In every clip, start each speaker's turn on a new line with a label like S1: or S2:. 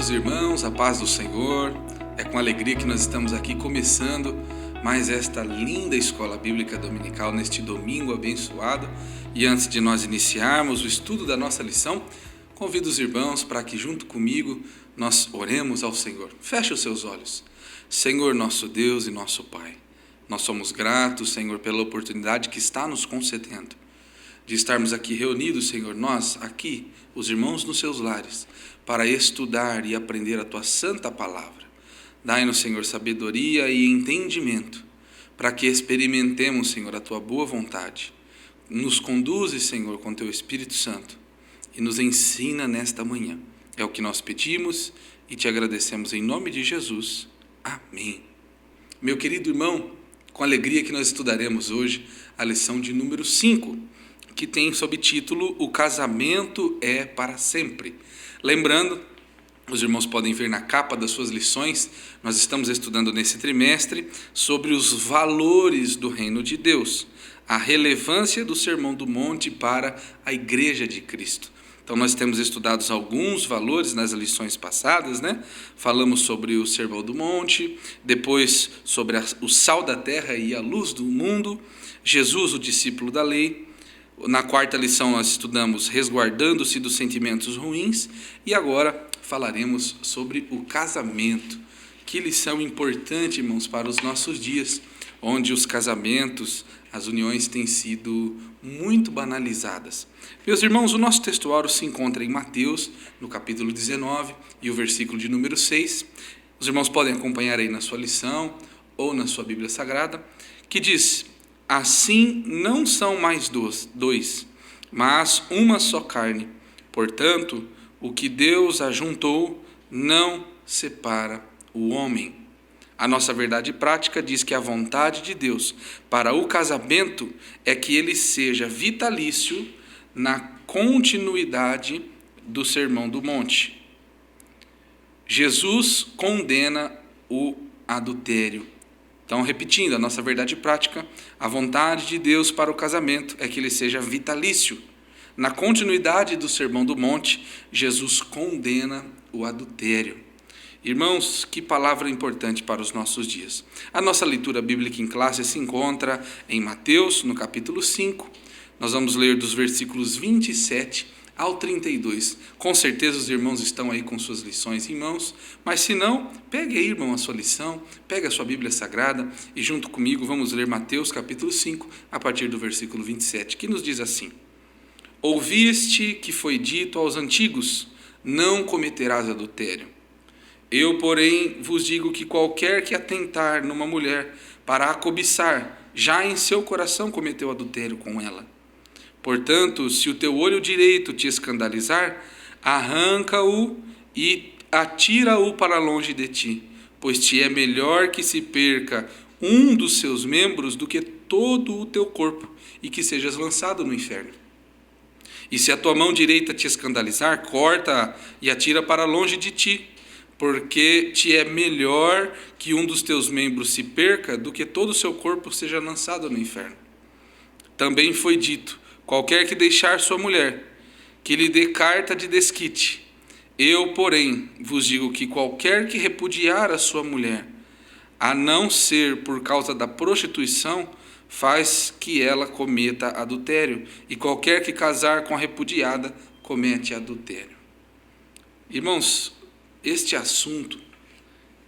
S1: Amados irmãos, a paz do Senhor, é com alegria que nós estamos aqui começando mais esta linda escola bíblica dominical neste domingo abençoado. E antes de nós iniciarmos o estudo da nossa lição, convido os irmãos para que junto comigo nós oremos ao Senhor. Feche os seus olhos. Senhor, nosso Deus e nosso Pai, nós somos gratos, Senhor, pela oportunidade que está nos concedendo de estarmos aqui reunidos, Senhor, nós aqui, os irmãos nos seus lares, para estudar e aprender a Tua santa palavra. Dai-nos, Senhor, sabedoria e entendimento, para que experimentemos, Senhor, a Tua boa vontade. Nos conduze, Senhor, com Teu Espírito Santo e nos ensina nesta manhã. É o que nós pedimos e Te agradecemos em nome de Jesus. Amém. Meu querido irmão, com alegria que nós estudaremos hoje a lição de número 5, que tem sob título O Casamento é para Sempre. Lembrando, os irmãos podem ver na capa das suas lições, nós estamos estudando nesse trimestre sobre os valores do reino de Deus, a relevância do Sermão do Monte para a Igreja de Cristo. Então nós temos estudado alguns valores nas lições passadas, né? Falamos sobre o Sermão do Monte, depois sobre o sal da terra e a luz do mundo, Jesus, o discípulo da lei. Na quarta lição nós estudamos resguardando-se dos sentimentos ruins e agora falaremos sobre o casamento. Que lição importante, irmãos, para os nossos dias, onde os casamentos, as uniões têm sido muito banalizadas. Meus irmãos, o nosso textuário se encontra em Mateus, no capítulo 19 e o versículo de número 6. Os irmãos podem acompanhar aí na sua lição ou na sua Bíblia Sagrada, que diz: assim não são mais dois, mas uma só carne. Portanto, o que Deus ajuntou não separa o homem. A nossa verdade prática diz que a vontade de Deus para o casamento é que ele seja vitalício na continuidade do Sermão do Monte. Jesus condena o adultério. Então, repetindo, a nossa verdade prática, a vontade de Deus para o casamento é que ele seja vitalício. Na continuidade do Sermão do Monte, Jesus condena o adultério. Irmãos, que palavra importante para os nossos dias. A nossa leitura bíblica em classe se encontra em Mateus, no capítulo 5. Nós vamos ler dos versículos 27 ao 32. Com certeza os irmãos estão aí com suas lições em mãos, mas se não, pegue aí, irmão, a sua lição, pegue a sua Bíblia Sagrada e junto comigo vamos ler Mateus capítulo 5, a partir do versículo 27, que nos diz assim: ouviste que foi dito aos antigos, não cometerás adultério. Eu, porém, vos digo que qualquer que atentar numa mulher para a cobiçar, já em seu coração cometeu adultério com ela. Portanto, se o teu olho direito te escandalizar, arranca-o e atira-o para longe de ti, pois te é melhor que se perca um dos seus membros do que todo o teu corpo, e que sejas lançado no inferno. E se a tua mão direita te escandalizar, corta-a e atira para longe de ti, porque te é melhor que um dos teus membros se perca do que todo o seu corpo seja lançado no inferno. Também foi dito: qualquer que deixar sua mulher, que lhe dê carta de desquite. Eu, porém, vos digo que qualquer que repudiar a sua mulher, a não ser por causa da prostituição, faz que ela cometa adultério, e qualquer que casar com a repudiada, comete adultério. Irmãos, este assunto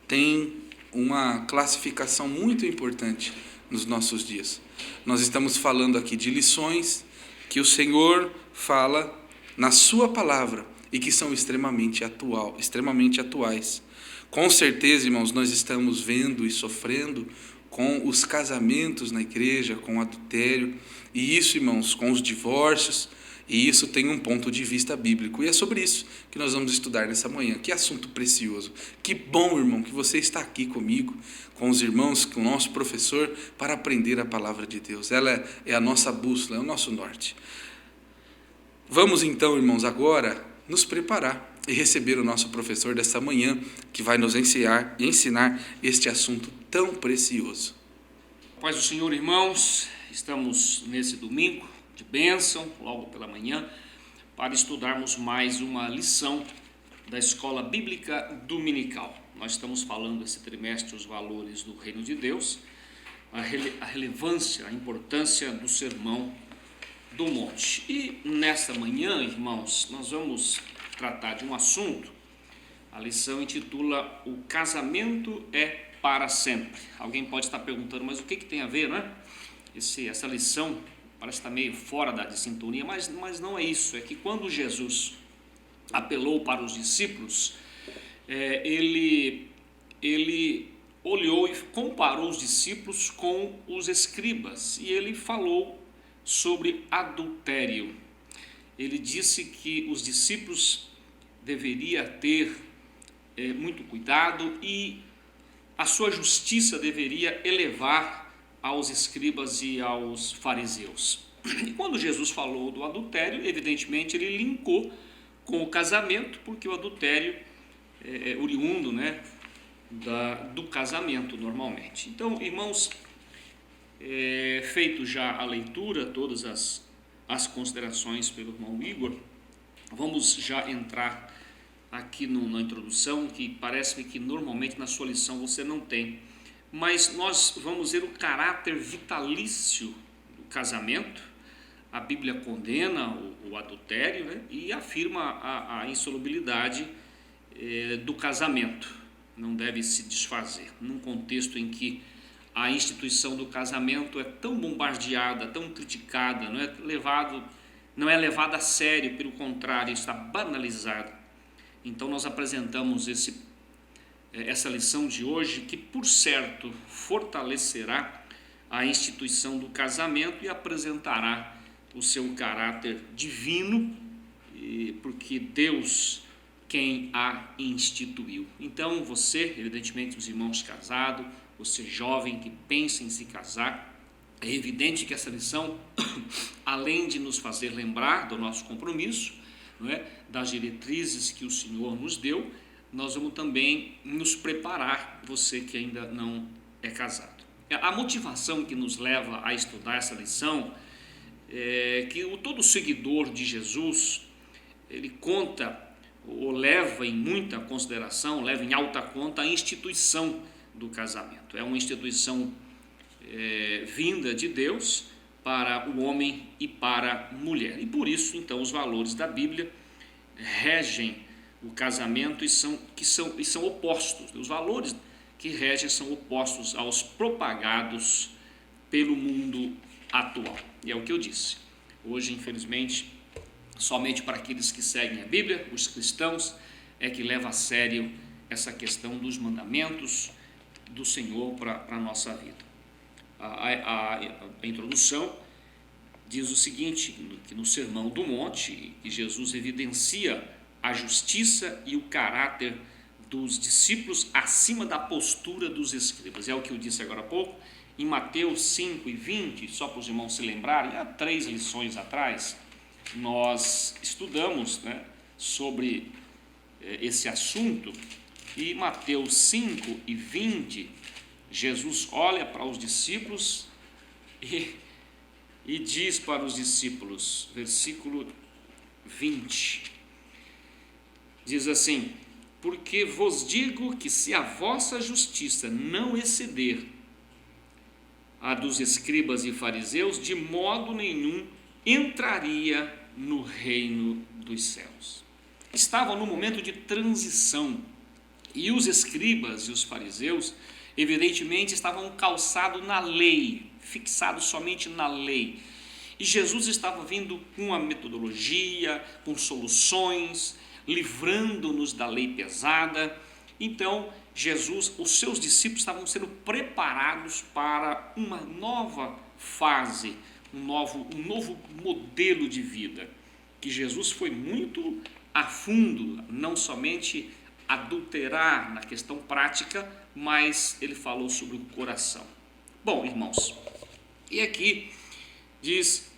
S1: tem uma classificação muito importante nos nossos dias. Nós estamos falando aqui de lições que o Senhor fala na sua palavra e que são extremamente atuais. Com certeza, irmãos, nós estamos vendo e sofrendo com os casamentos na igreja, com o adultério, e isso, irmãos, com os divórcios, e isso tem um ponto de vista bíblico. E é sobre isso que nós vamos estudar nessa manhã. Que assunto precioso. Que bom, irmão, que você está aqui comigo, com os irmãos, com o nosso professor, para aprender a palavra de Deus. Ela é a nossa bússola, é o nosso norte. Vamos então, irmãos, agora nos preparar e receber o nosso professor dessa manhã, que vai nos ensinar este assunto tão precioso.
S2: Paz do Senhor, irmãos, estamos nesse domingo de bênção, logo pela manhã, para estudarmos mais uma lição da Escola Bíblica Dominical. Nós estamos falando esse trimestre os valores do Reino de Deus, a relevância, a importância do Sermão do Monte. E nesta manhã, irmãos, nós vamos tratar de um assunto. A lição intitula O Casamento é para Sempre. Alguém pode estar perguntando, mas o que tem a ver, né? Essa lição parece estar meio fora de sintonia, mas não é isso. É que quando Jesus apelou para os discípulos, ele olhou e comparou os discípulos com os escribas, e ele falou sobre adultério. Ele disse que os discípulos deveriam ter muito cuidado e a sua justiça deveria elevar aos escribas e aos fariseus. E quando Jesus falou do adultério, evidentemente ele linkou com o casamento, porque o adultério é oriundo, né, do casamento normalmente. Então, irmãos, feito já a leitura, todas as considerações pelo irmão Igor, vamos já entrar aqui na introdução, que parece-me que normalmente na sua lição você não tem, mas nós vamos ver o caráter vitalício do casamento. A Bíblia condena o adultério, né, e afirma a insolubilidade do casamento. Não deve se desfazer. Num contexto em que a instituição do casamento é tão bombardeada, tão criticada, não é levada a sério, pelo contrário, está banalizada. Então nós apresentamos essa lição de hoje, que por certo fortalecerá a instituição do casamento e apresentará o seu caráter divino, porque Deus quem a instituiu. Então você, evidentemente os irmãos casados, você jovem que pensa em se casar, é evidente que essa lição, além de nos fazer lembrar do nosso compromisso, não é, das diretrizes que o Senhor nos deu, nós vamos também nos preparar, você que ainda não é casado. A motivação que nos leva a estudar essa lição é que todo seguidor de Jesus, ele conta ou leva em muita consideração, leva em alta conta a instituição do casamento. É uma instituição vinda de Deus para o homem e para a mulher. E por isso, então, os valores da Bíblia regem o casamento e são opostos. Os valores que regem são opostos aos propagados pelo mundo atual. E é o que eu disse. Hoje, infelizmente, somente para aqueles que seguem a Bíblia, os cristãos, é que leva a sério essa questão dos mandamentos do Senhor para a nossa vida. A introdução diz o seguinte, que no Sermão do Monte, que Jesus evidencia a justiça e o caráter dos discípulos acima da postura dos escribas. É o que eu disse agora há pouco, em Mateus 5:20, só para os irmãos se lembrarem, há 3 lições atrás, nós estudamos, né, sobre esse assunto, e Mateus 5:20, Jesus olha para os discípulos e diz para os discípulos, versículo 20, diz assim: porque vos digo que se a vossa justiça não exceder a dos escribas e fariseus, de modo nenhum entraria no reino dos céus. Estavam no momento de transição, e os escribas e os fariseus, evidentemente, estavam calçados na lei, fixados somente na lei. E Jesus estava vindo com a metodologia, com soluções, livrando-nos da lei pesada. Então, os seus discípulos estavam sendo preparados para uma nova fase, um novo modelo de vida, que Jesus foi muito a fundo, não somente adulterar na questão prática, mas ele falou sobre o coração. Bom, irmãos, e aqui diz,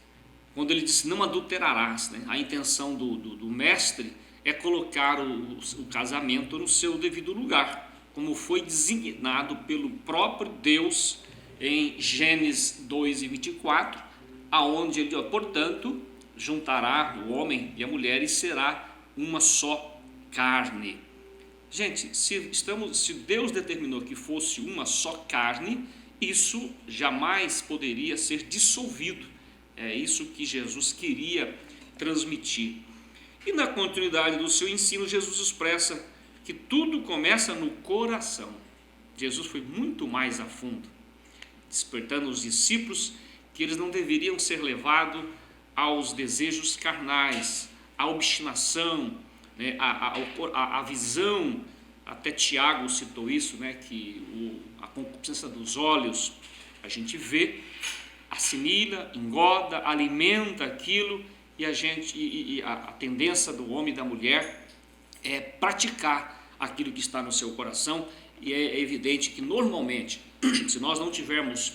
S2: quando ele disse não adulterarás, né, a intenção do mestre é colocar o casamento no seu devido lugar, como foi designado pelo próprio Deus em Gênesis 2:24, aonde ele, portanto, juntará o homem e a mulher e será uma só carne. Gente, se Deus determinou que fosse uma só carne, isso jamais poderia ser dissolvido. É isso que Jesus queria transmitir. E na continuidade do seu ensino, Jesus expressa que tudo começa no coração. Jesus foi muito mais a fundo, despertando os discípulos que eles não deveriam ser levados aos desejos carnais, à obstinação, né, a visão. Até Tiago citou isso, né, que a concupiscência dos olhos, a gente vê, assimila, engorda, alimenta aquilo, e a tendência do homem e da mulher é praticar aquilo que está no seu coração. E é evidente que normalmente, se nós não tivermos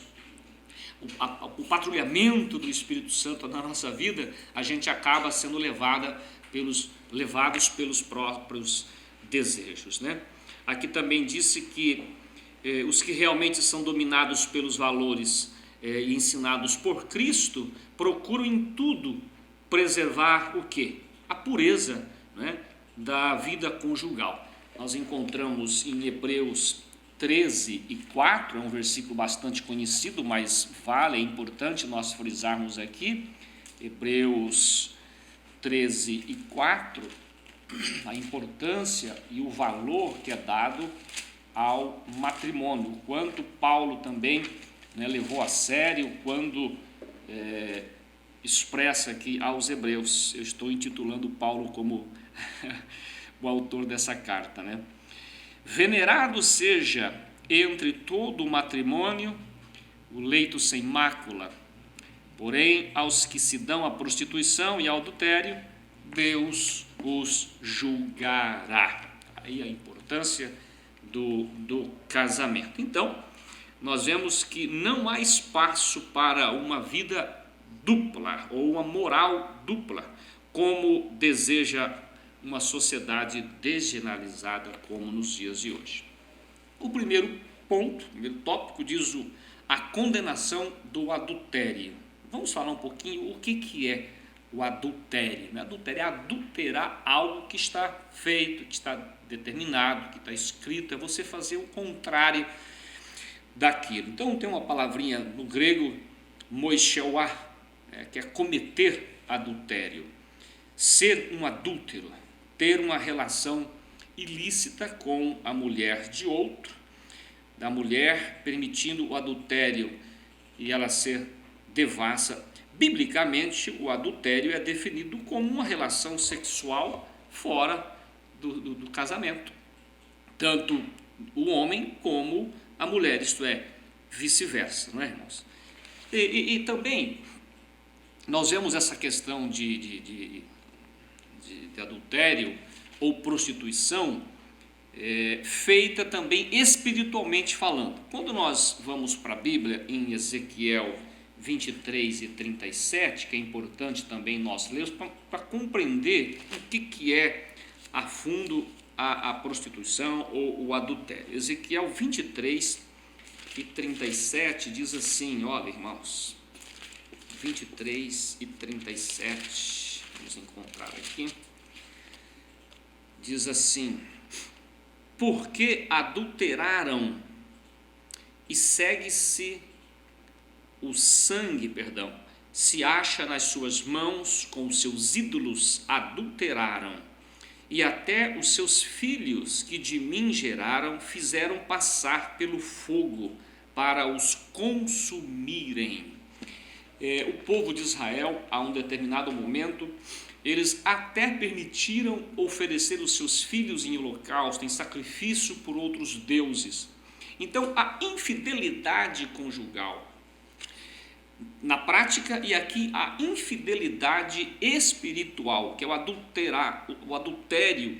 S2: o patrulhamento do Espírito Santo na nossa vida, a gente acaba sendo levados pelos próprios desejos, né? Aqui também disse que os que realmente são dominados pelos valores e ensinados por Cristo procuram em tudo preservar o quê? A pureza, né, da vida conjugal. Nós encontramos em Hebreus 13:4, é um versículo bastante conhecido, mas é importante nós frisarmos aqui, Hebreus 13:4, a importância e o valor que é dado ao matrimônio, o quanto Paulo também, né, levou a sério quando expressa aqui aos Hebreus. Eu estou intitulando Paulo como o autor dessa carta, né? Venerado seja entre todo o matrimônio o leito sem mácula, porém aos que se dão à prostituição e ao adultério, Deus os julgará. Aí a importância do casamento. Então, nós vemos que não há espaço para uma vida dupla ou uma moral dupla, como deseja uma sociedade desgeneralizada como nos dias de hoje. O primeiro ponto, o primeiro tópico, diz a condenação do adultério. Vamos falar um pouquinho o que é o adultério. Adultério é adulterar algo que está feito, que está determinado, que está escrito, é você fazer o contrário daquilo. Então tem uma palavrinha no grego, moisheuá, que é cometer adultério, ser um adúltero, ter uma relação ilícita com a mulher de outro, da mulher permitindo o adultério e ela ser devassa. Biblicamente, o adultério é definido como uma relação sexual fora do casamento, tanto o homem como a mulher, isto é, vice-versa, não é, irmãos? E também nós vemos essa questão de adultério ou prostituição feita também espiritualmente falando. Quando nós vamos para a Bíblia, em Ezequiel 23:37, que é importante também nós lermos para compreender o que é a fundo a prostituição ou o adultério. Ezequiel 23:37 diz assim, olha, irmãos, 23:37, vamos encontrar aqui, diz assim: porque adulteraram e segue-se o sangue, se acha nas suas mãos, com os seus ídolos adulteraram, e até os seus filhos que de mim geraram fizeram passar pelo fogo para os consumirem. O povo de Israel, a um determinado momento, eles até permitiram oferecer os seus filhos em holocausto, em sacrifício por outros deuses. Então, a infidelidade conjugal, na prática, e aqui a infidelidade espiritual, que é o adultério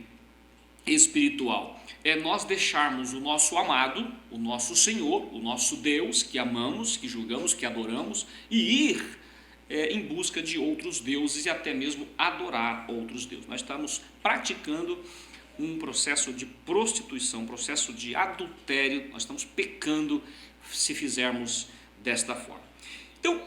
S2: espiritual, é nós deixarmos o nosso amado, o nosso Senhor, o nosso Deus, que amamos, que julgamos, que adoramos, e ir em busca de outros deuses e até mesmo adorar outros deuses. Nós estamos praticando um processo de prostituição, um processo de adultério, nós estamos pecando se fizermos desta forma. Então,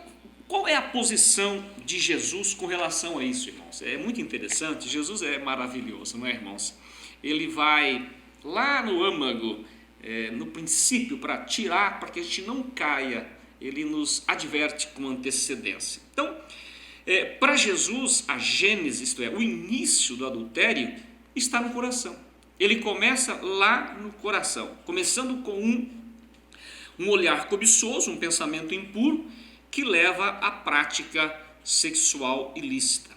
S2: qual é a posição de Jesus com relação a isso, irmãos? É muito interessante, Jesus é maravilhoso, não é, irmãos? ele vai lá no âmago, no princípio, para tirar, para que a gente não caia, ele nos adverte com antecedência. Então, para Jesus, a gênese, isto é, o início do adultério, está no coração. Ele começa lá no coração, começando com um olhar cobiçoso, um pensamento impuro, que leva à prática sexual ilícita.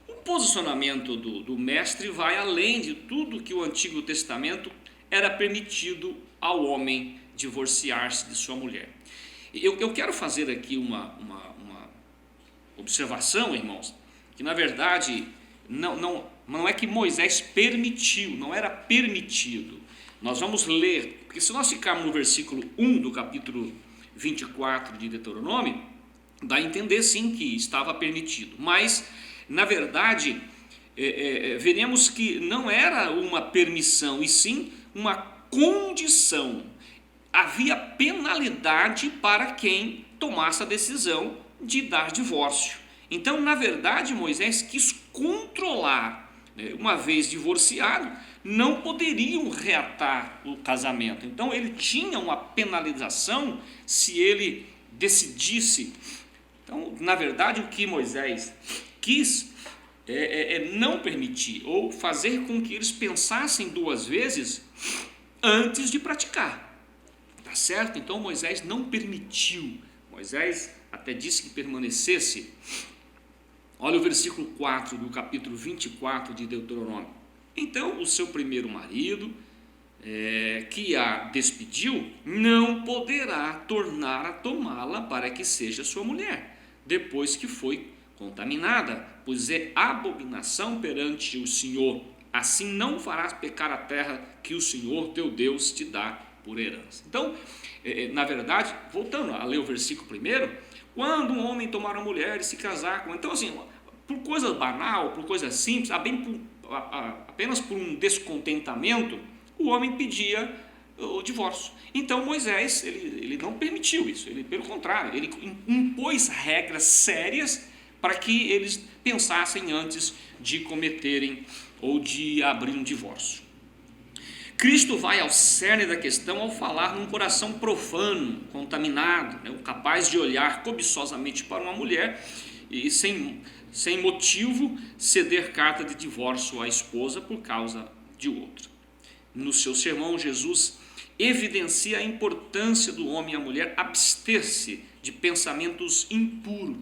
S2: O posicionamento do mestre vai além de tudo que o Antigo Testamento era permitido ao homem divorciar-se de sua mulher. Eu quero fazer aqui uma observação, irmãos, que na verdade não é que Moisés permitiu, não era permitido. Nós vamos ler, porque se nós ficarmos no versículo 1 do capítulo 24 de Deuteronômio, dá a entender sim que estava permitido, mas na verdade veremos que não era uma permissão, e sim uma condição. Havia penalidade para quem tomasse a decisão de dar divórcio. Então, na verdade, Moisés quis controlar, uma vez divorciado, não poderiam reatar o casamento. Então, ele tinha uma penalização se ele decidisse. Então, na verdade, o que Moisés quis não permitir, ou fazer com que eles pensassem duas vezes antes de praticar. Tá certo? Então Moisés não permitiu. Moisés até disse que permanecesse. Olha o versículo 4 do capítulo 24 de Deuteronômio. Então o seu primeiro marido, que a despediu, não poderá tornar a tomá-la para que seja sua mulher, depois que foi contaminada, pois é abominação perante o Senhor. Assim não farás pecar a terra que o Senhor teu Deus te dá por herança. Então, na verdade, voltando a ler o versículo primeiro, quando um homem tomar uma mulher e se casar com... Então, assim, por coisa banal, por coisa simples, apenas por um descontentamento, o homem pedia o divórcio. Então, Moisés, ele não permitiu isso, pelo contrário, ele impôs regras sérias para que eles pensassem antes de cometerem ou de abrir um divórcio. Cristo vai ao cerne da questão ao falar num coração profano, contaminado, capaz de olhar cobiçosamente para uma mulher e sem motivo ceder carta de divórcio à esposa por causa de outra. No seu sermão, Jesus evidencia a importância do homem e a mulher abster-se de pensamentos impuros.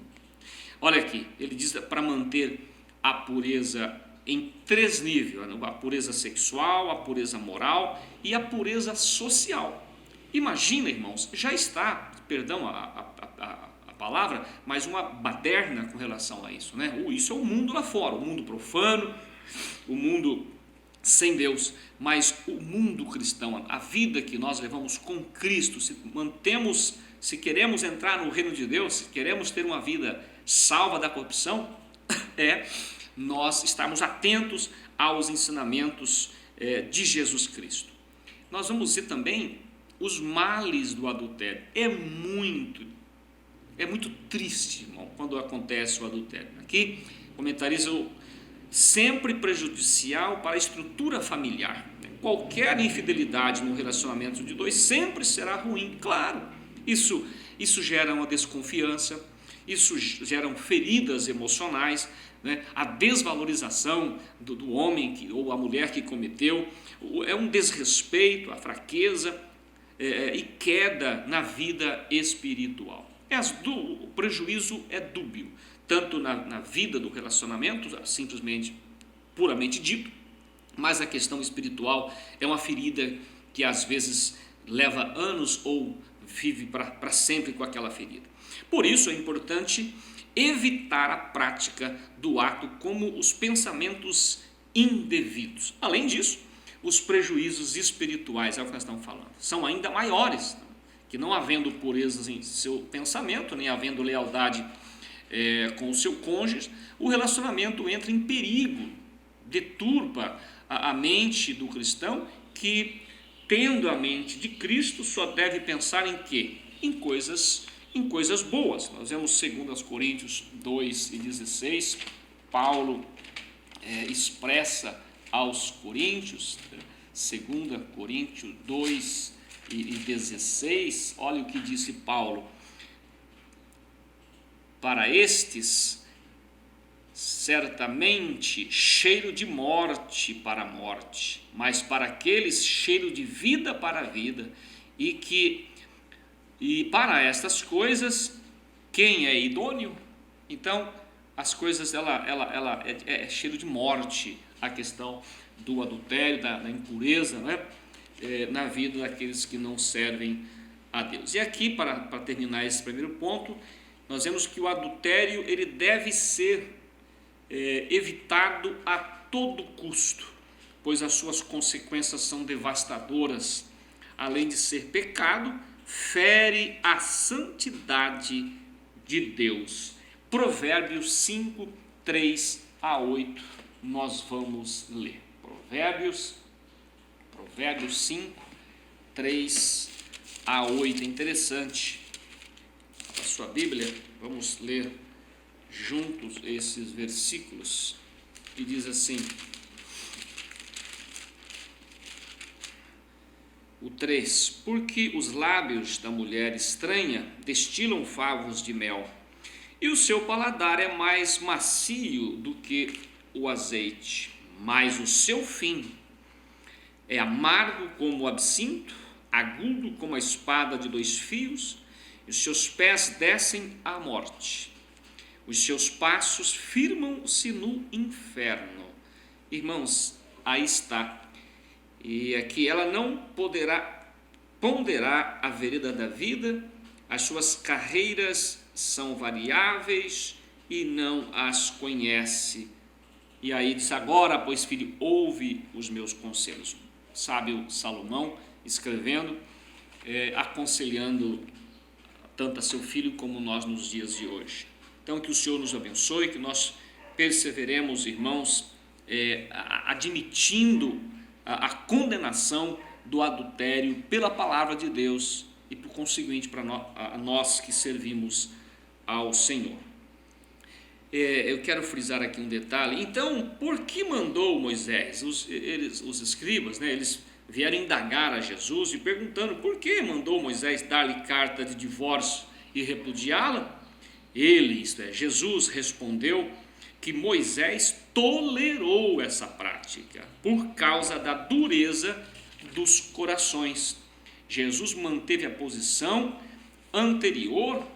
S2: Olha aqui, ele diz para manter a pureza em 3 níveis: a pureza sexual, a pureza moral e a pureza social. Imagina, irmãos, já está, perdão a palavra, mas uma baderna com relação a isso, né? Isso é o mundo lá fora, o mundo profano, o mundo sem Deus, mas o mundo cristão, a vida que nós levamos com Cristo, se queremos entrar no reino de Deus, se queremos ter uma vida salva da corrupção, nós estarmos atentos aos ensinamentos de Jesus Cristo. Nós vamos ver também os males do adultério. É muito triste, irmão, quando acontece o adultério. Aqui, comentarista, sempre prejudicial para a estrutura familiar. Qualquer infidelidade no relacionamento de dois sempre será ruim, claro. Isso gera uma desconfiança, isso gera feridas emocionais, né? A desvalorização do homem ou a mulher que cometeu, é um desrespeito, a fraqueza e queda na vida espiritual. O prejuízo é dúbio, tanto na vida do relacionamento, simplesmente, puramente dito, mas a questão espiritual é uma ferida que às vezes leva anos ou vive para sempre com aquela ferida. Por isso é importante evitar a prática do ato como os pensamentos indevidos. Além disso, os prejuízos espirituais, é o que nós estamos falando, são ainda maiores, que não havendo pureza em seu pensamento, nem havendo lealdade com o seu cônjuge, o relacionamento entra em perigo, deturpa a mente do cristão, que, tendo a mente de Cristo, só deve pensar em quê? Em coisas boas. Nós vemos 2 Coríntios 2:16, Paulo expressa aos Coríntios, 2 Coríntios 2 e 16, olha o que disse Paulo: para estes, certamente cheiro de morte para a morte, mas para aqueles cheiro de vida para a vida, e para estas coisas quem é idôneo? Então as coisas ela é cheiro de morte, a questão do adultério, da impureza, não é? Na vida daqueles que não servem a Deus. E aqui, para terminar esse primeiro ponto, nós vemos que o adultério ele deve ser evitado a todo custo, pois as suas consequências são devastadoras. Além de ser pecado, fere a santidade de Deus. Provérbios 5, 3 a 8, nós vamos ler. Provérbios 5, 3 a 8, é interessante. A sua Bíblia, vamos ler juntos esses versículos, que diz assim, o 3: porque os lábios da mulher estranha destilam favos de mel, e o seu paladar é mais macio do que o azeite, mas o seu fim é amargo como o absinto, agudo como a espada de 2 fios, e os seus pés descem à morte. Os seus passos firmam-se no inferno. Irmãos, aí está. E aqui ela não poderá ponderar a vereda da vida, as suas carreiras são variáveis e não as conhece. E aí diz: agora, pois, filho, ouve os meus conselhos. Sábio Salomão escrevendo, aconselhando tanto a seu filho como nós nos dias de hoje. Então, que o Senhor nos abençoe, que nós perseveremos, irmãos, admitindo a condenação do adultério pela palavra de Deus e, por conseguinte, para nós que servimos ao Senhor. Eu quero frisar aqui um detalhe. Então, por que mandou Moisés? Os escribas, eles vieram indagar a Jesus e perguntando por que mandou Moisés dar-lhe carta de divórcio e repudiá-la. Ele, isto é, Jesus, respondeu que Moisés tolerou essa prática por causa da dureza dos corações. Jesus manteve a posição anterior,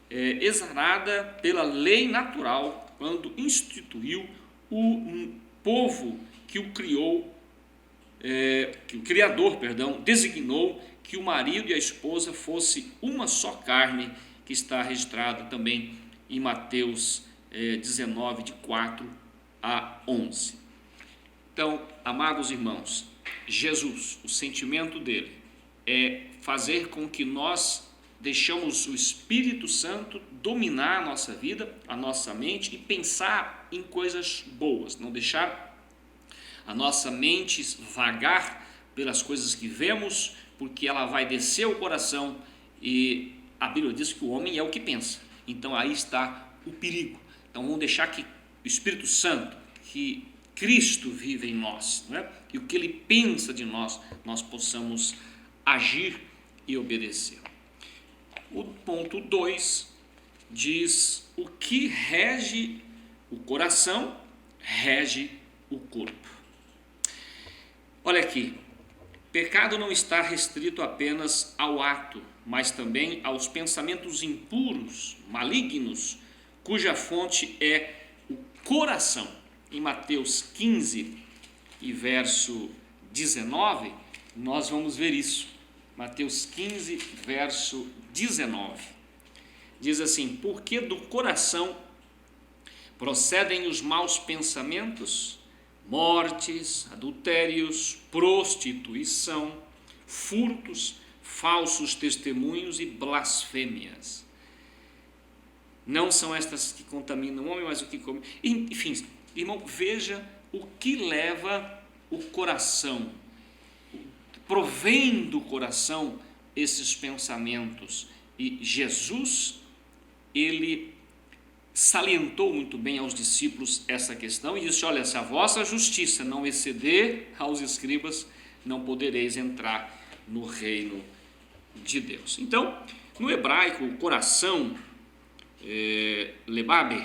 S2: exarada pela lei natural, quando instituiu o povo que o criou, que o Criador, designou que o marido e a esposa fosse uma só carne, que está registrado também em Mateus 19, de 4 a 11. Então, amados irmãos, Jesus, o sentimento dele é fazer com que nós deixamos o Espírito Santo dominar a nossa vida, a nossa mente, e pensar em coisas boas, não deixar a nossa mente vagar pelas coisas que vemos, porque ela vai descer o coração, e a Bíblia diz que o homem é o que pensa. Então aí está o perigo. Então vamos deixar que o Espírito Santo, que Cristo vive em nós, e o que ele pensa de nós, nós possamos agir e obedecer. O ponto 2 diz: o que rege o coração, rege o corpo. Olha aqui, pecado não está restrito apenas ao ato, mas também aos pensamentos impuros, malignos, cuja fonte é o coração. Em Mateus 15 e verso 19, nós vamos ver isso. Mateus 15, verso 19. Diz assim: porque do coração procedem os maus pensamentos, mortes, adultérios, prostituição, furtos, falsos testemunhos e blasfêmias. Não são estas que contaminam o homem, mas o que come. Enfim, irmão, veja o que leva o coração, provém do coração esses pensamentos. E Jesus, ele salientou muito bem aos discípulos essa questão e disse: olha, se a vossa justiça não exceder aos escribas, não podereis entrar no reino de Deus. Então, no hebraico, o coração, lebabe,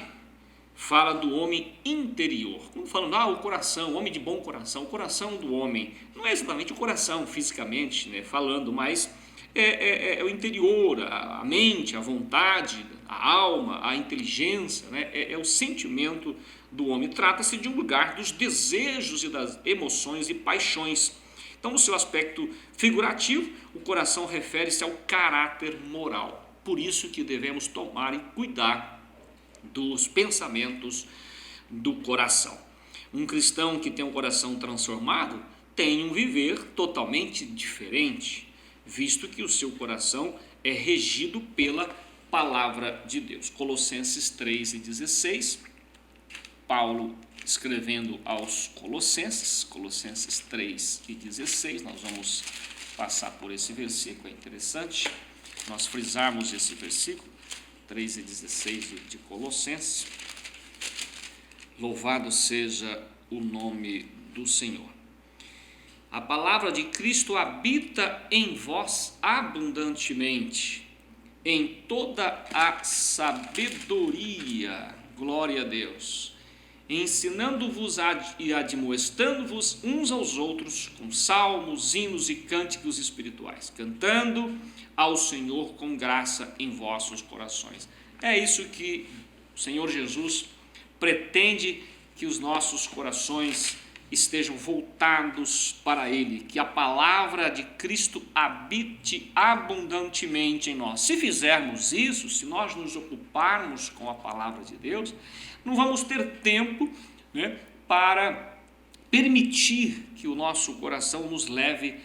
S2: fala do homem interior. Como falando, o coração, homem de bom coração, o coração do homem. Não é exatamente o coração fisicamente, né, falando, mas é o interior, a mente, a vontade, a alma, a inteligência, né, é o sentimento do homem. Trata-se de um lugar dos desejos e das emoções e paixões. Então, no seu aspecto figurativo, o coração refere-se ao caráter moral. Por isso que devemos tomar e cuidar dos pensamentos do coração. Um cristão que tem um coração transformado tem um viver totalmente diferente, visto que o seu coração é regido pela palavra de Deus. Colossenses 3:16, Paulo escrevendo aos Colossenses, Colossenses 3:16, nós vamos passar por esse versículo, é interessante nós frisarmos esse versículo, 3:16 de Colossenses. Louvado seja o nome do Senhor. A palavra de Cristo habita em vós abundantemente, em toda a sabedoria, glória a Deus, ensinando-vos e admoestando-vos uns aos outros com salmos, hinos e cânticos espirituais, cantando ao Senhor com graça em vossos corações. É isso que o Senhor Jesus pretende, que os nossos corações estejam voltados para Ele, que a palavra de Cristo habite abundantemente em nós. Se fizermos isso, se nós nos ocuparmos com a palavra de Deus, não vamos ter tempo, né, para permitir que o nosso coração nos leve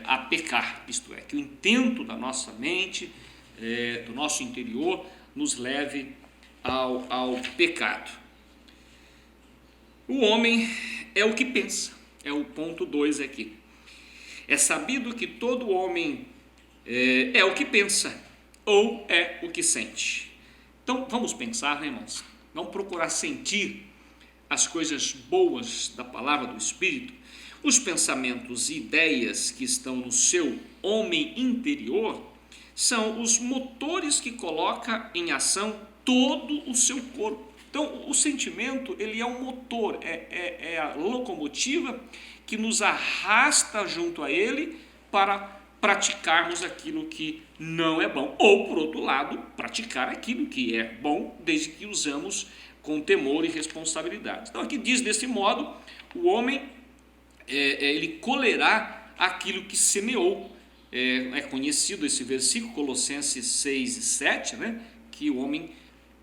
S2: a pecar, isto é, que o intento da nossa mente, do nosso interior, nos leve ao pecado. O homem é o que pensa, é o ponto 2 aqui. É sabido que todo homem é o que pensa, ou é o que sente. Então, vamos pensar, né, irmãos? Vamos procurar sentir as coisas boas da palavra do Espírito. Os pensamentos e ideias que estão no seu homem interior são os motores que coloca em ação todo o seu corpo. Então, o sentimento, ele é um motor, é a locomotiva que nos arrasta junto a ele para praticarmos aquilo que não é bom, ou, por outro lado, praticar aquilo que é bom, desde que usamos com temor e responsabilidade. Então, aqui diz desse modo, o homem, ele colherá aquilo que semeou. É conhecido esse versículo, Colossenses 6:7, né? Que o homem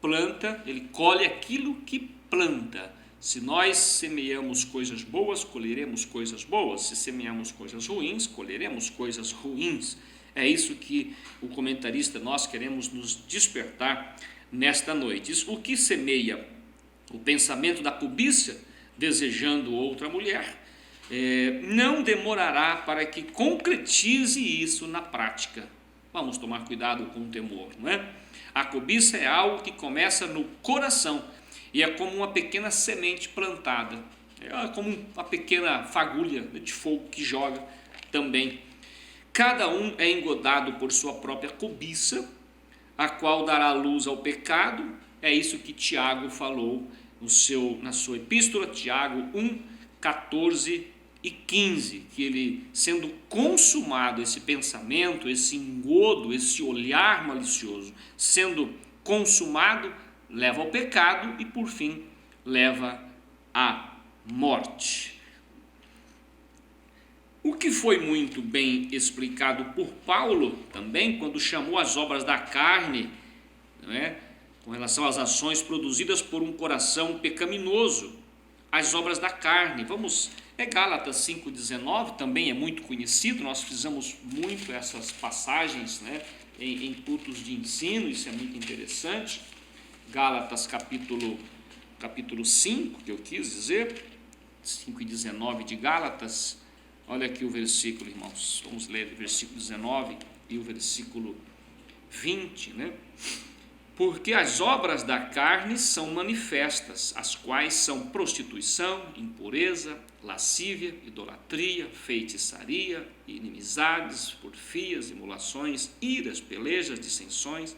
S2: planta, ele colhe aquilo que planta. Se nós semeamos coisas boas, colheremos coisas boas. Se semeamos coisas ruins, colheremos coisas ruins. É isso que o comentarista, nós queremos nos despertar nesta noite. O que semeia o pensamento da cobiça, desejando outra mulher, não demorará para que concretize isso na prática. Vamos tomar cuidado com o temor, não é? A cobiça é algo que começa no coração e é como uma pequena semente plantada, é como uma pequena fagulha de fogo que joga também. Cada um é engodado por sua própria cobiça, a qual dará luz ao pecado. É isso que Tiago falou na sua epístola, Tiago 1:14 e 15, que ele, sendo consumado esse pensamento, esse engodo, esse olhar malicioso, sendo consumado, leva ao pecado e, por fim, leva à morte. O que foi muito bem explicado por Paulo também, quando chamou as obras da carne, não é? Com relação às ações produzidas por um coração pecaminoso, as obras da carne. Gálatas 5:19, também é muito conhecido, nós fizemos muito essas passagens, né, em cultos de ensino, isso é muito interessante. Gálatas capítulo 5, que eu quis dizer, 5:19 de Gálatas. Olha aqui o versículo, irmãos, vamos ler o versículo 19 e o versículo 20, né? Porque as obras da carne são manifestas, as quais são prostituição, impureza, lascívia, idolatria, feitiçaria, inimizades, porfias, emulações, iras, pelejas, dissensões,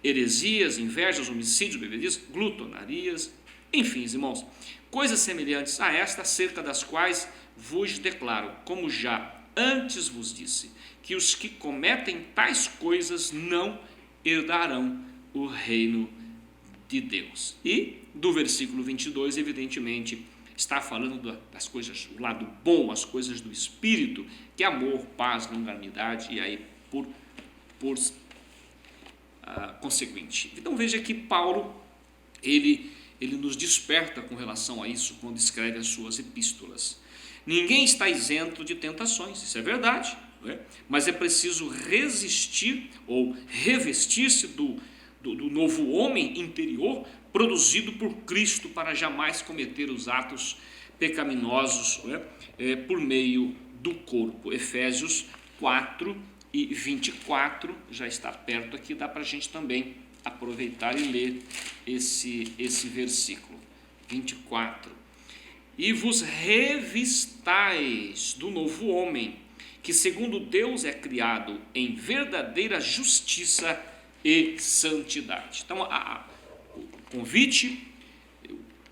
S2: heresias, invejas, homicídios, bebedias, glutonarias, enfim, irmãos, coisas semelhantes a esta, acerca das quais vos declaro, como já antes vos disse, que os que cometem tais coisas não herdarão o reino de Deus. E do versículo 22, evidentemente, está falando das coisas, o lado bom, as coisas do Espírito, que é amor, paz, longanimidade, e aí por consequente. Então veja que Paulo, ele nos desperta com relação a isso quando escreve as suas epístolas. Ninguém está isento de tentações, isso é verdade, não é? Mas é preciso resistir ou revestir-se do novo homem interior produzido por Cristo para jamais cometer os atos pecaminosos, por meio do corpo. Efésios 4:24 já está perto aqui, dá para a gente também aproveitar e ler esse versículo 24. E vos revistais do novo homem, que segundo Deus é criado em verdadeira justiça e santidade. Então, o convite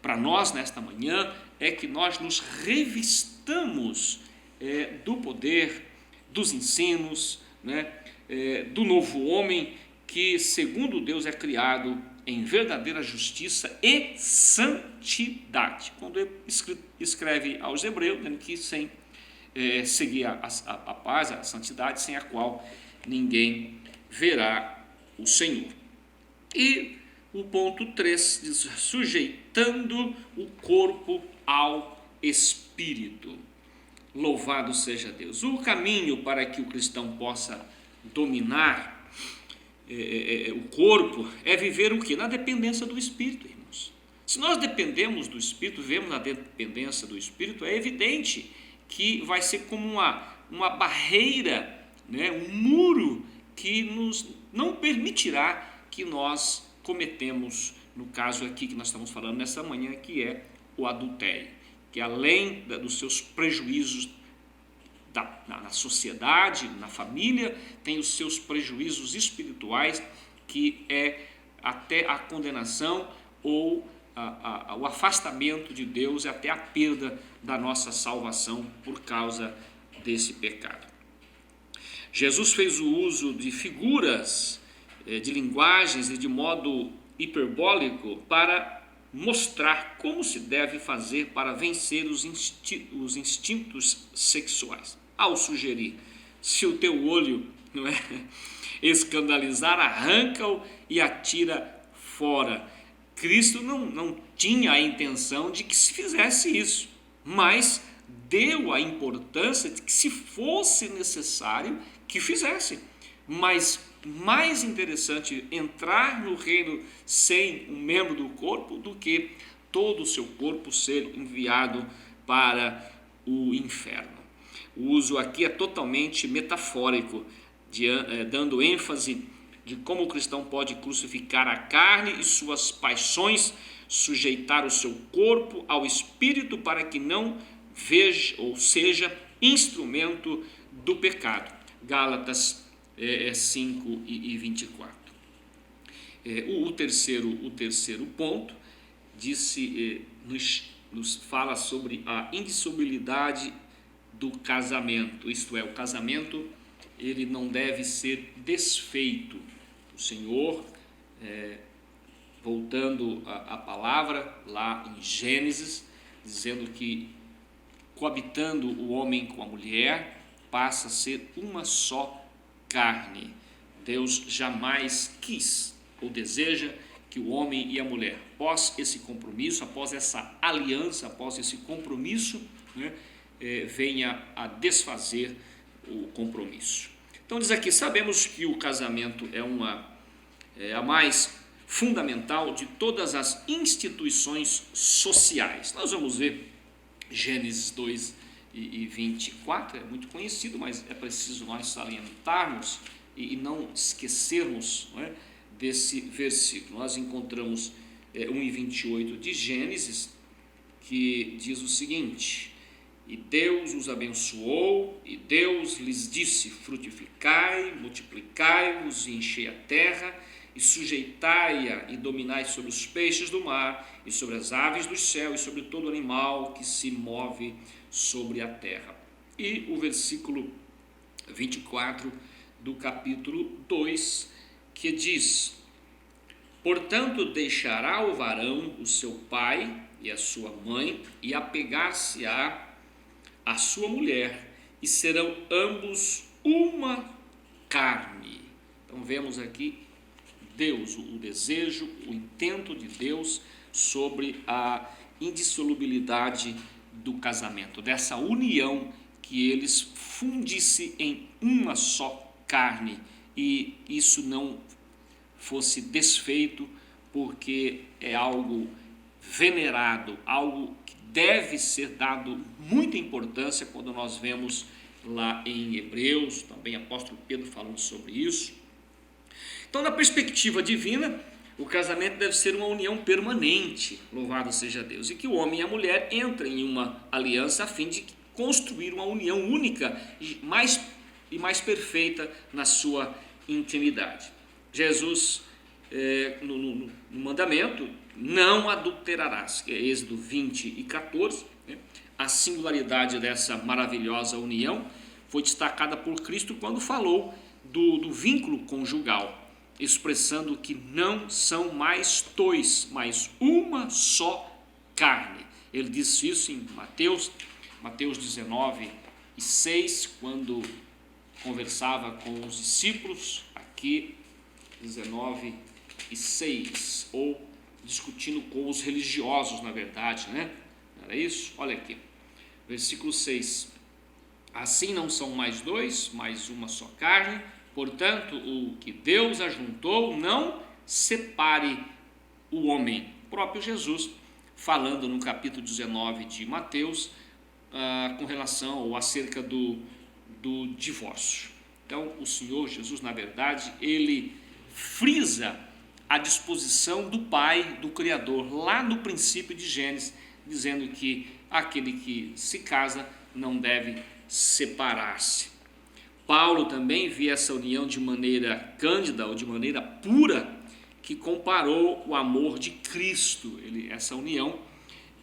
S2: para nós nesta manhã é que nós nos revistamos do poder, dos ensinos, do novo homem que, segundo Deus, é criado em verdadeira justiça e santidade. Quando ele escreve aos Hebreus, dizendo que sem seguir a paz, a santidade, sem a qual ninguém verá o Senhor. E o ponto 3 diz: sujeitando o corpo ao Espírito. Louvado seja Deus. O caminho para que o cristão possa dominar o corpo é viver o quê? Na dependência do Espírito, irmãos. Se nós dependemos do Espírito, vivemos na dependência do Espírito, é evidente que vai ser como uma barreira, um muro que nos não permitirá que nós cometemos, no caso aqui que nós estamos falando nessa manhã, que é o adultério, que além dos seus prejuízos na sociedade, na família, tem os seus prejuízos espirituais, que é até a condenação ou o afastamento de Deus, e até a perda da nossa salvação por causa desse pecado. Jesus fez o uso de figuras, de linguagens e de modo hiperbólico para mostrar como se deve fazer para vencer os instintos sexuais. Ao sugerir: se o teu olho escandalizar, arranca-o e atira fora. Cristo não tinha a intenção de que se fizesse isso, mas deu a importância de que, se fosse necessário, que fizesse. Mas mais interessante entrar no reino sem um membro do corpo do que todo o seu corpo ser enviado para o inferno. O uso aqui é totalmente metafórico, dando ênfase de como o cristão pode crucificar a carne e suas paixões, sujeitar o seu corpo ao Espírito para que não veja ou seja instrumento do pecado. Gálatas 5:24. O terceiro ponto nos fala sobre a indissolubilidade do casamento, isto é, o casamento ele não deve ser desfeito. O Senhor, voltando à palavra lá em Gênesis, dizendo que coabitando o homem com a mulher, passa a ser uma só carne. Deus jamais quis ou deseja que o homem e a mulher, após esse compromisso, após essa aliança, após esse compromisso, venha a desfazer o compromisso. Então diz aqui: sabemos que o casamento é a mais fundamental de todas as instituições sociais. Nós vamos ver Gênesis 2:24, é muito conhecido, mas é preciso nós salientarmos e não esquecermos desse versículo. Nós encontramos 1:28 de Gênesis, que diz o seguinte: e Deus os abençoou, e Deus lhes disse: frutificai, multiplicai-vos e enchei a terra, e sujeitai-a e dominai sobre os peixes do mar, e sobre as aves do céu, e sobre todo animal que se move sobre a terra. E o versículo 24 do capítulo 2, que diz: portanto deixará o varão o seu pai e a sua mãe, e apegar-se-á a sua mulher, e serão ambos uma carne. Então vemos aqui Deus, o desejo, o intento de Deus sobre a indissolubilidade do casamento, dessa união, que eles fundissem em uma só carne, e isso não fosse desfeito, porque é algo venerado, algo que deve ser dado muita importância, quando nós vemos lá em Hebreus, também apóstolo Pedro falando sobre isso. Então, na perspectiva divina, o casamento deve ser uma união permanente, louvado seja Deus, e que o homem e a mulher entrem em uma aliança a fim de construir uma união única e mais perfeita na sua intimidade. Jesus, no mandamento, não adulterarás, que é Êxodo 20:14, a singularidade dessa maravilhosa união foi destacada por Cristo quando falou do vínculo conjugal, expressando que não são mais dois, mas uma só carne. Ele disse isso em Mateus 19:6, quando conversava com os discípulos, aqui 19:6, ou discutindo com os religiosos, na verdade, né? Não era isso? Olha aqui, versículo 6: assim não são mais dois, mas uma só carne, portanto o que Deus ajuntou não separe o homem. O próprio Jesus falando no capítulo 19 de Mateus, com relação ou acerca do divórcio. Então o Senhor Jesus, na verdade, ele frisa a disposição do Pai, do Criador, lá no princípio de Gênesis, dizendo que aquele que se casa não deve separar-se. Paulo também via essa união de maneira cândida, ou de maneira pura, que comparou o amor de Cristo. Essa união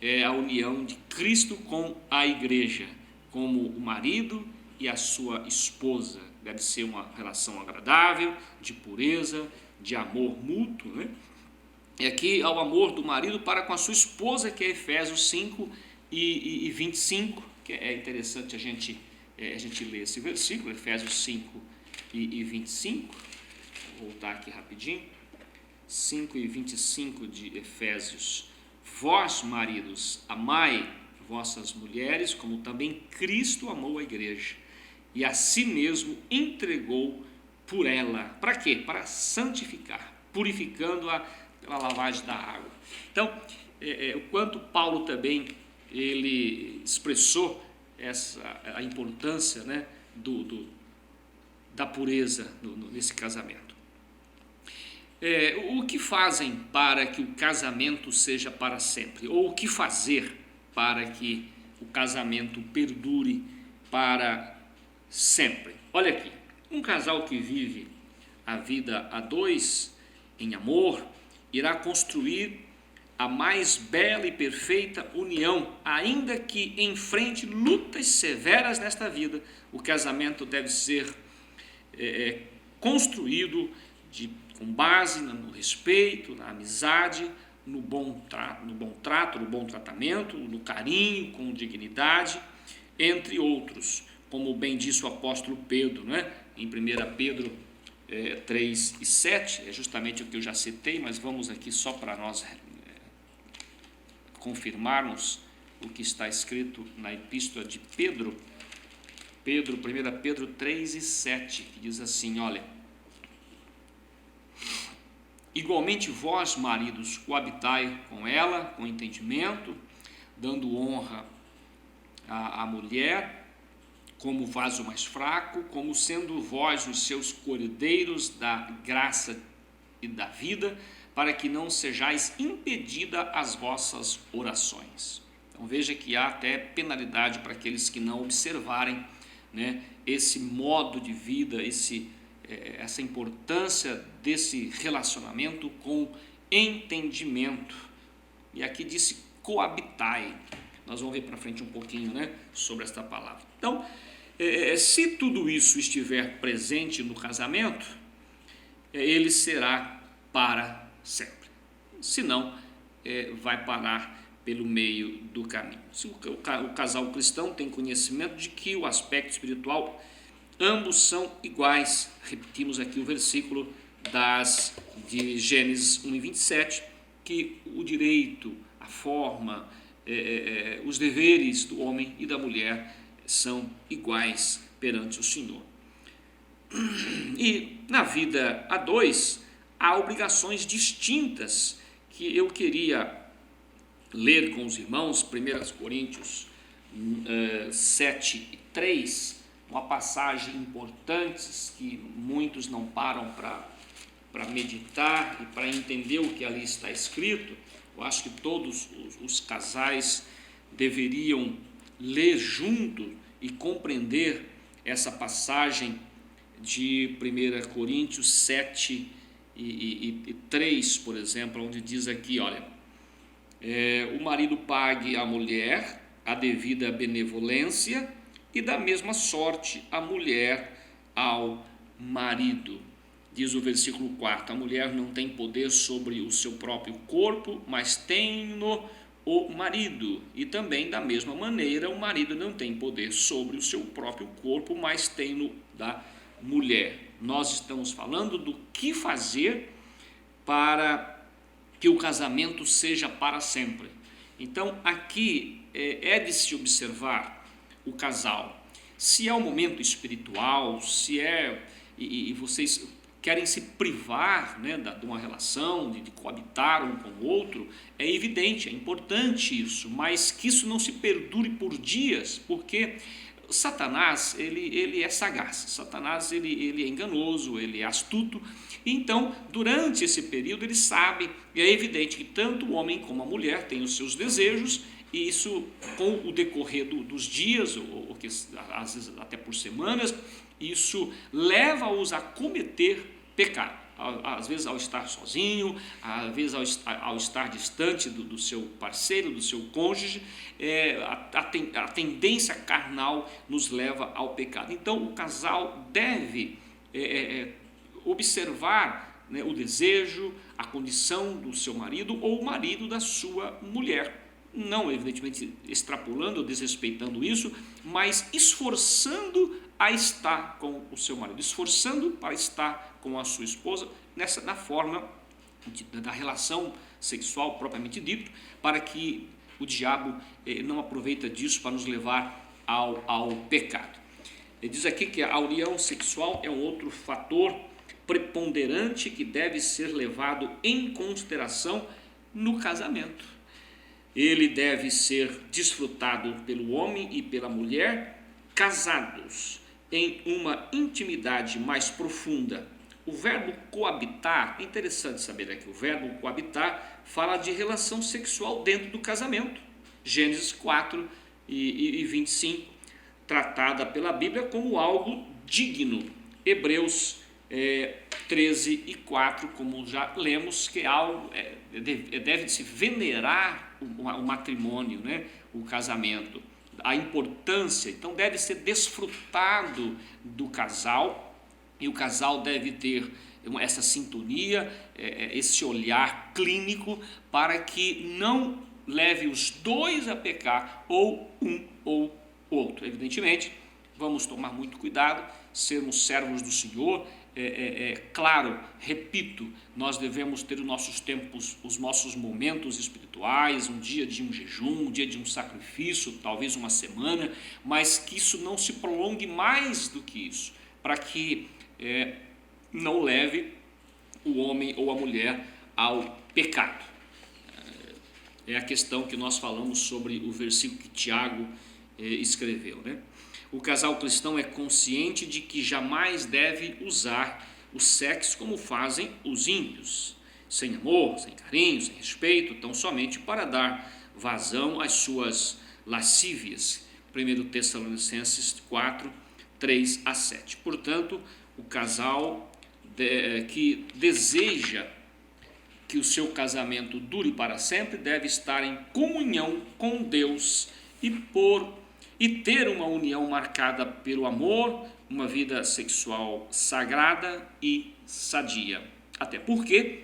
S2: é a união de Cristo com a igreja, como o marido e a sua esposa. Deve ser uma relação agradável, de pureza, de amor mútuo, né? E aqui ao amor do marido para com a sua esposa, que é Efésios 5:25, que é interessante a gente ler esse versículo, Efésios 5:25. Vou voltar aqui rapidinho, 5:25 de Efésios: vós, maridos, amai vossas mulheres, como também Cristo amou a igreja, e a si mesmo entregou por ela. Para quê? Para santificar, purificando-a pela lavagem da água. Então, o quanto Paulo também ele expressou a importância, né, da pureza nesse casamento. O que fazem para que o casamento seja para sempre? Ou o que fazer para que o casamento perdure para sempre? Olha aqui, um casal que vive a vida a dois, em amor, irá construir a mais bela e perfeita união, ainda que enfrente lutas severas nesta vida. O casamento deve ser construído com base no respeito, na amizade, no bom trato, no bom tratamento, no carinho, com dignidade, entre outros, como bem disse o apóstolo Pedro, né? Em 1 Pedro 3:7, é justamente o que eu já citei, mas vamos aqui só para nós confirmarmos o que está escrito na epístola de Pedro, 1 Pedro 3:7, que diz assim, olha: igualmente vós, maridos, coabitai com ela, com entendimento, dando honra à mulher, como vaso mais fraco, como sendo vós os seus cordeiros da graça e da vida, para que não sejais impedida as vossas orações. Então veja que há até penalidade para aqueles que não observarem, né, esse modo de vida, essa importância desse relacionamento com entendimento. E aqui disse coabitai. Nós vamos ver para frente um pouquinho, né, sobre esta palavra. Então, se tudo isso estiver presente no casamento, ele será para sempre. Se não, vai parar pelo meio do caminho. Se o casal cristão tem conhecimento de que o aspecto espiritual, ambos são iguais. Repetimos aqui o versículo de Gênesis 1:27, que o direito, a forma, os deveres do homem e da mulher são iguais perante o Senhor. E na vida a dois, há obrigações distintas que eu queria ler com os irmãos. 1 Coríntios 7:3, uma passagem importante que muitos não param para meditar e para entender o que ali está escrito. Eu acho que todos os casais deveriam ler junto e compreender essa passagem de 1 Coríntios 7:3, por exemplo, onde diz aqui, olha, o marido pague à mulher a devida benevolência e da mesma sorte a mulher ao marido. Diz o versículo 4, a mulher não tem poder sobre o seu próprio corpo, mas tem-no o marido. E também da mesma maneira o marido não tem poder sobre o seu próprio corpo, mas tem-no da mulher. Nós estamos falando do que fazer para que o casamento seja para sempre. Então aqui é de se observar o casal, se é um momento espiritual, se e vocês querem se privar, né, de uma relação, de coabitar um com o outro, é evidente, é importante isso, mas que isso não se perdure por dias, porque Satanás, ele é sagaz, Satanás ele é enganoso, ele é astuto. Então, durante esse período, ele sabe, e é evidente que tanto o homem como a mulher têm os seus desejos, e isso, com o decorrer dos dias, ou que, às vezes até por semanas, isso leva-os a cometer pecado. Às vezes ao estar sozinho, às vezes ao estar distante do seu parceiro, do seu cônjuge, a tendência carnal nos leva ao pecado. Então o casal deve observar, né, o desejo, a condição do seu marido ou o marido da sua mulher. Não, evidentemente, extrapolando ou desrespeitando isso, mas esforçando a estar com o seu marido, esforçando para estar com a sua esposa, na forma da relação sexual propriamente dito, para que o diabo não aproveita disso para nos levar ao pecado. Ele diz aqui que a união sexual é um outro fator preponderante que deve ser levado em consideração no casamento. Ele deve ser desfrutado pelo homem e pela mulher casados em uma intimidade mais profunda. O verbo coabitar, é interessante saber aqui, o verbo coabitar fala de relação sexual dentro do casamento. Gênesis 4:25, tratada pela Bíblia como algo digno. Hebreus 13:4, como já lemos, que é algo, deve-se venerar o matrimônio, né? O casamento, a importância, então deve ser desfrutado do casal, e o casal deve ter essa sintonia, esse olhar clínico, para que não leve os dois a pecar, ou um ou outro. Evidentemente, vamos tomar muito cuidado, sermos servos do Senhor. Claro, repito, nós devemos ter os nossos tempos, os nossos momentos espirituais, um dia de um jejum, um dia de um sacrifício, talvez uma semana, mas que isso não se prolongue mais do que isso, para que não leve o homem ou a mulher ao pecado. É a questão que nós falamos sobre o versículo que Tiago escreveu, né? O casal cristão é consciente de que jamais deve usar o sexo como fazem os ímpios, sem amor, sem carinho, sem respeito, tão somente para dar vazão às suas lascívias. 1 Tessalonicenses 4, 3 a 7. Portanto, o casal que deseja que o seu casamento dure para sempre deve estar em comunhão com Deus e ter uma união marcada pelo amor, uma vida sexual sagrada e sadia. Até porque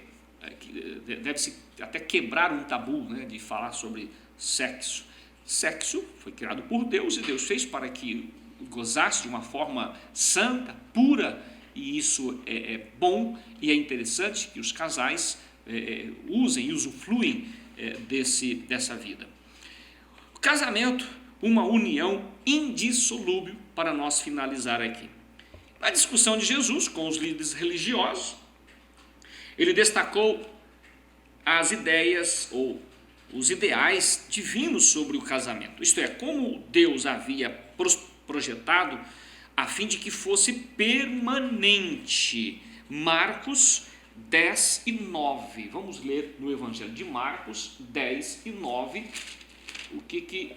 S2: deve-se até quebrar um tabu, né, de falar sobre sexo. Sexo foi criado por Deus e Deus fez para que gozasse de uma forma santa, pura, e isso é bom e é interessante que os casais usem e usufruem dessa vida. O casamento, uma união indissolúvel, para nós finalizar aqui. Na discussão de Jesus com os líderes religiosos, ele destacou as ideias ou os ideais divinos sobre o casamento, isto é, como Deus havia projetado a fim de que fosse permanente. Marcos 10 e 9, vamos ler no Evangelho de Marcos 10 e 9, o que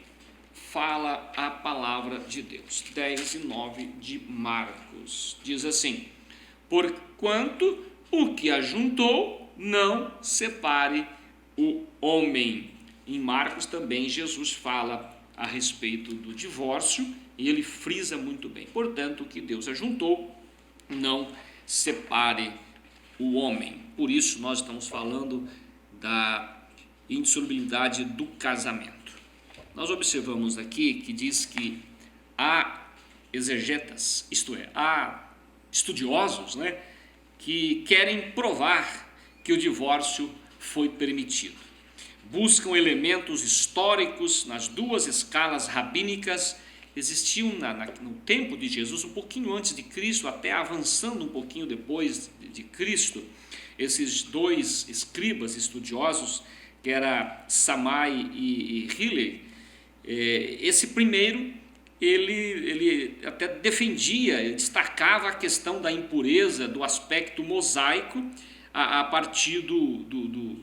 S2: fala a palavra de Deus. 10 e 9 de Marcos, diz assim: porquanto o que ajuntou não separe o homem. Em Marcos também Jesus fala a respeito do divórcio e ele frisa muito bem. Portanto, o que Deus ajuntou não separe o homem. Por isso nós estamos falando da indissolubilidade do casamento. Nós observamos aqui que diz que há exegetas, isto é, há estudiosos, né, que querem provar que o divórcio foi permitido. Buscam elementos históricos nas duas escalas rabínicas. Existiam no tempo de Jesus, um pouquinho antes de Cristo, até avançando um pouquinho depois de Cristo, esses dois escribas estudiosos, que era Samai e Hillel. Esse primeiro, ele até defendia, ele destacava a questão da impureza, do aspecto mosaico, a partir do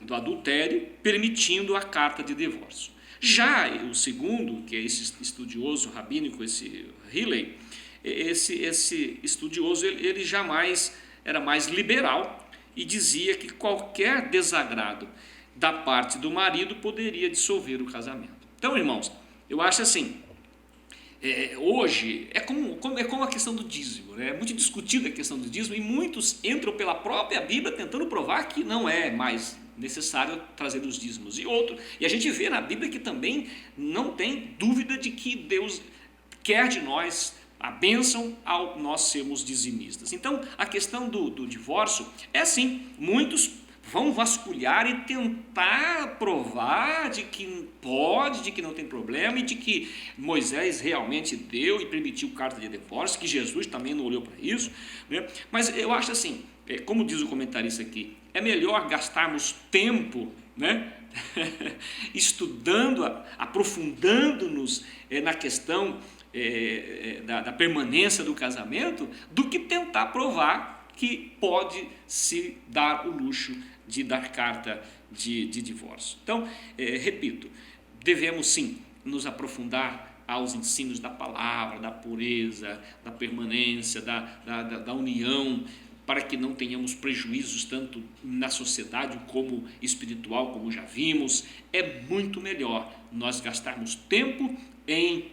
S2: adultério, permitindo a carta de divórcio. Já o segundo, que é esse estudioso rabínico, esse Hillel, esse estudioso, ele jamais era mais liberal e dizia que qualquer desagrado da parte do marido poderia dissolver o casamento. Então, irmãos, eu acho assim, hoje é como a questão do dízimo, né? É muito discutida a questão do dízimo e muitos entram pela própria Bíblia tentando provar que não é mais necessário trazer os dízimos. E a gente vê na Bíblia que também não tem dúvida de que Deus quer de nós a bênção ao nós sermos dizimistas. Então, a questão do divórcio é assim, muitos vão vasculhar e tentar provar de que pode, de que não tem problema e de que Moisés realmente deu e permitiu carta de divórcio, que Jesus também não olhou para isso, né? Mas eu acho assim, como diz o comentarista aqui, é melhor gastarmos tempo, né? Estudando, aprofundando-nos na questão da permanência do casamento, do que tentar provar que pode se dar o luxo de dar carta de divórcio. Então, repito, devemos sim nos aprofundar aos ensinos da palavra, da pureza, da permanência, da união, para que não tenhamos prejuízos tanto na sociedade como espiritual, como já vimos. É muito melhor nós gastarmos tempo em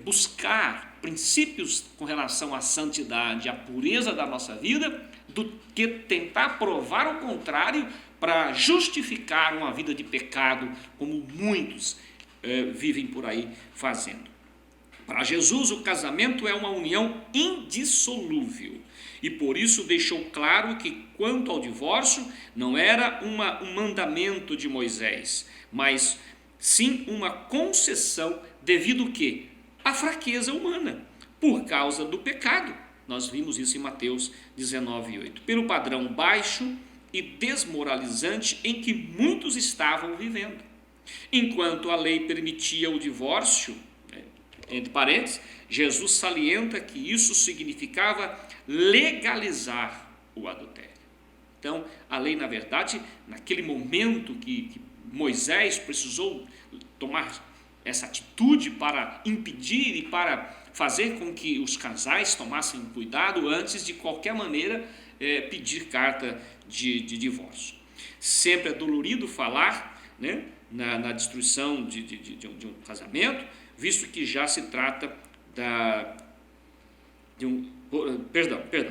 S2: buscar princípios com relação à santidade, à pureza da nossa vida, do que tentar provar o contrário para justificar uma vida de pecado, como muitos vivem por aí fazendo. Para Jesus, o casamento é uma união indissolúvel e por isso deixou claro que, quanto ao divórcio, não era um mandamento de Moisés, mas sim uma concessão devido ao quê? A fraqueza humana, por causa do pecado. Nós vimos isso em Mateus 19:8. Pelo padrão baixo e desmoralizante em que muitos estavam vivendo. Enquanto a lei permitia o divórcio, entre parênteses, Jesus salienta que isso significava legalizar o adultério. Então, a lei, na verdade, naquele momento que Moisés precisou tomar essa atitude para impedir e para fazer com que os casais tomassem cuidado antes de qualquer maneira pedir carta de divórcio. Sempre é dolorido falar, né, na destruição de um casamento, visto que já se trata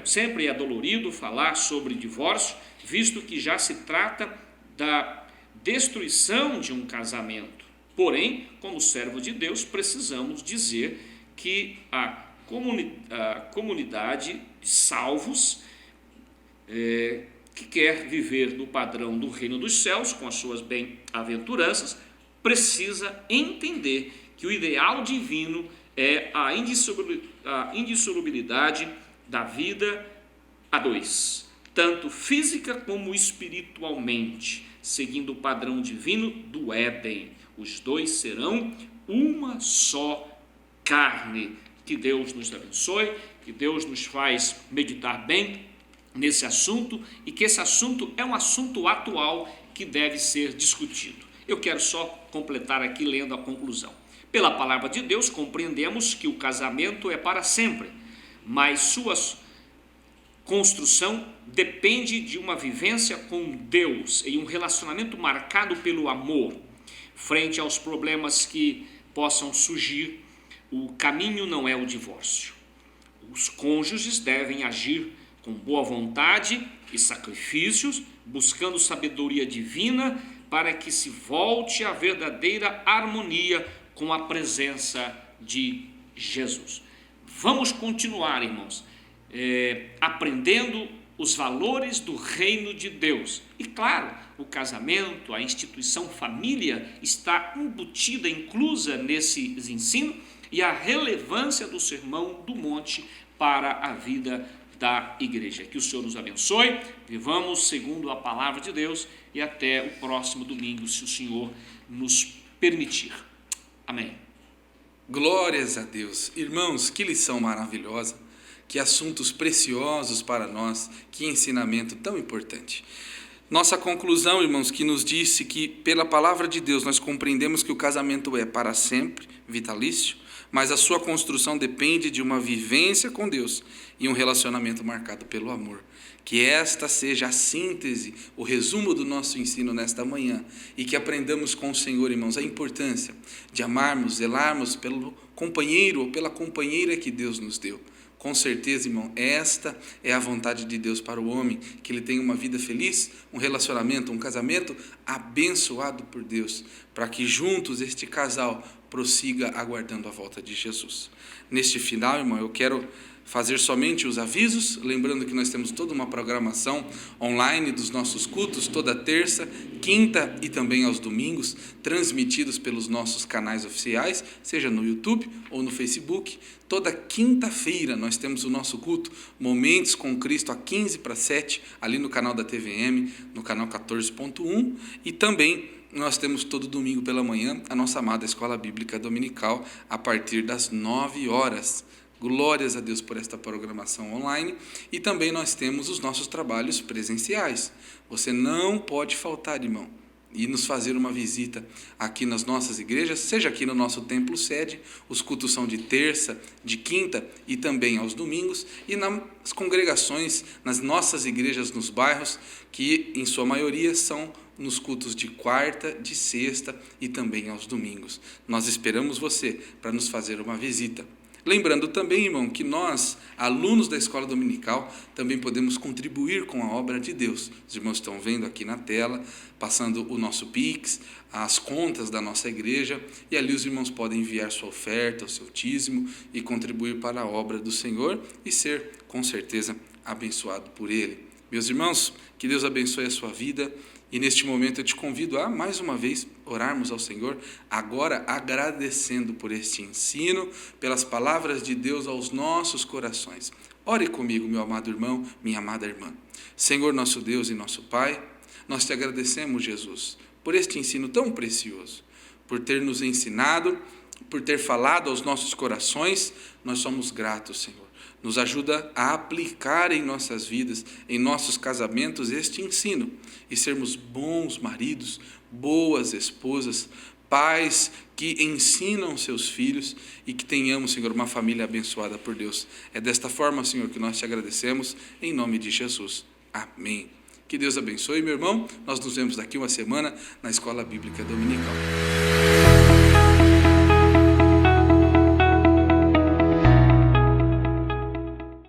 S2: sempre é dolorido falar sobre divórcio, visto que já se trata da destruição de um casamento. Porém, como servo de Deus, precisamos dizer que a comunidade de salvos que quer viver no padrão do reino dos céus, com as suas bem-aventuranças, precisa entender que o ideal divino é a indissolubilidade da vida a dois, tanto física como espiritualmente, seguindo o padrão divino do Éden. Os dois serão uma só carne. Que Deus nos abençoe, que Deus nos faz meditar bem nesse assunto e que esse assunto é um assunto atual que deve ser discutido. Eu quero só completar aqui lendo a conclusão. Pela palavra de Deus, compreendemos que o casamento é para sempre, mas sua construção depende de uma vivência com Deus em um relacionamento marcado pelo amor. Frente aos problemas que possam surgir, o caminho não é o divórcio. Os cônjuges devem agir com boa vontade e sacrifícios, buscando sabedoria divina para que se volte à verdadeira harmonia com a presença de Jesus. Vamos continuar, irmãos, aprendendo os valores do reino de Deus. E claro, o casamento, a instituição família está embutida, inclusa nesse ensino, e a relevância do Sermão do Monte para a vida da igreja. Que o Senhor nos abençoe, vivamos segundo a palavra de Deus e até o próximo domingo, se o Senhor nos permitir. Amém.
S1: Glórias a Deus. Irmãos, que lição maravilhosa, que assuntos preciosos para nós, que ensinamento tão importante. Nossa conclusão, irmãos, que nos disse que pela palavra de Deus nós compreendemos que o casamento é para sempre, vitalício, mas a sua construção depende de uma vivência com Deus e um relacionamento marcado pelo amor. Que esta seja a síntese, o resumo do nosso ensino nesta manhã e que aprendamos com o Senhor, irmãos, a importância de amarmos, zelarmos pelo companheiro ou pela companheira que Deus nos deu. Com certeza, irmão, esta é a vontade de Deus para o homem, que ele tenha uma vida feliz, um relacionamento, um casamento abençoado por Deus, para que juntos este casal prossiga aguardando a volta de Jesus. Neste final, irmão, eu quero fazer somente os avisos, lembrando que nós temos toda uma programação online dos nossos cultos, toda terça, quinta e também aos domingos, transmitidos pelos nossos canais oficiais, seja no YouTube ou no Facebook. Toda quinta-feira nós temos o nosso culto, Momentos com Cristo, a 6:45, ali no canal da TVM, no canal 14.1, e também nós temos todo domingo pela manhã a nossa amada Escola Bíblica Dominical, a partir das 9 horas. Glórias a Deus por esta programação online. E também nós temos os nossos trabalhos presenciais. Você não pode faltar, irmão, e nos fazer uma visita aqui nas nossas igrejas, seja aqui no nosso templo sede. Os cultos são de terça, de quinta e também aos domingos, e nas congregações, nas nossas igrejas nos bairros, que em sua maioria são nos cultos de quarta, de sexta e também aos domingos. Nós esperamos você para nos fazer uma visita. Lembrando também, irmão, que nós, alunos da Escola Dominical, também podemos contribuir com a obra de Deus. Os irmãos estão vendo aqui na tela, passando o nosso Pix, as contas da nossa igreja, e ali os irmãos podem enviar sua oferta, o seu dízimo e contribuir para a obra do Senhor e ser, com certeza, abençoado por Ele. Meus irmãos, que Deus abençoe a sua vida. E neste momento eu te convido a, mais uma vez, orarmos ao Senhor, agora agradecendo por este ensino, pelas palavras de Deus aos nossos corações. Ore comigo, meu amado irmão, minha amada irmã. Senhor, nosso Deus e nosso Pai, nós te agradecemos, Jesus, por este ensino tão precioso, por ter nos ensinado por ter falado aos nossos corações, nós somos gratos, Senhor. Nos ajuda a aplicar em nossas vidas, em nossos casamentos, este ensino e sermos bons maridos, boas esposas, pais que ensinam seus filhos e que tenhamos, Senhor, uma família abençoada por Deus. É desta forma, Senhor, que nós te agradecemos, em nome de Jesus. Amém. Que Deus abençoe, meu irmão. Nós nos vemos daqui uma semana na Escola Bíblica Dominical.